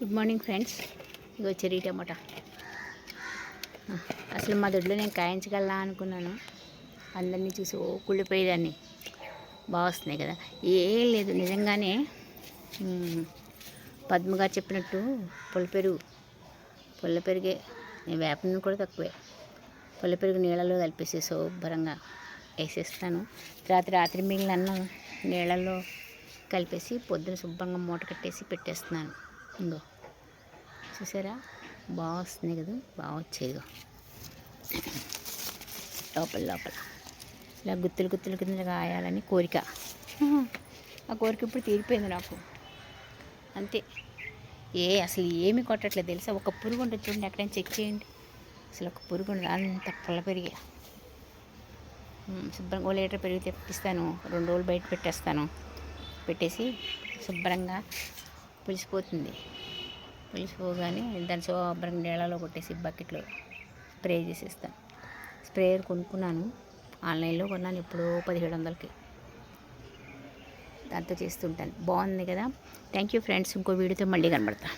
Good morning friends. ఇగో cherry tomato. అసలు మా దొడ్లో నేను కాయించగలనా అనుకున్నాను. అందరినీ చూసి కుళ్ళిపోయేదాన్ని. బాగా వస్తున్నాయి కదా. ఏం లేదు, నిజంగానే పద్మ గారు చెప్పినట్టు పుల్ల పెరిగే, నేను వేప నూనె కూడా తక్కువే. పుల్ల పెరుగు నీళ్ళలో కలిపేసి శుభ్రంగా వేసేస్తాను. రాత్రి మిగిలిన అన్నం నీళ్ళల్లో కలిపేసి పొద్దున శుభ్రంగా మూట కట్టేసి పెట్టేస్తున్నాను. ఇంకో చూసారా, బాగా వస్తుంది కదా, బాగా వచ్చేది. లోపల ఇలా గుత్తులు కింద కాయాలని కోరిక. ఆ కోరిక ఇప్పుడు తీరిపోయింది నాకు. అంతే. అసలు ఏమి కొట్టట్లేదు తెలుసా. ఒక పురుగు ఉంటుంది చూడండి, ఎక్కడైనా చెక్ చేయండి. అసలు ఒక పురుగు ఉండదు, అంత పుల్ల పెరిగే. శుభ్రంగా 1 లీటర్ పెరుగు తెప్పిస్తాను, 2 రోజులు బయట పెట్టేస్తాను. పెట్టేసి శుభ్రంగా పులిసిపోగానే దాన్ని శుభ్రంగా నీళ్ళలో కొట్టేసి బకెట్లో స్ప్రే చేసేస్తాను. స్ప్రేయర్ కొనుక్కున్నాను, ఆన్లైన్లో కొన్నాను, ఎప్పుడో 1700కి. దాంతో చేస్తుంటాను. బాగుంది కదా. Thank you friends. ఇంకో వీడియోతో మళ్ళీ కనబడతా.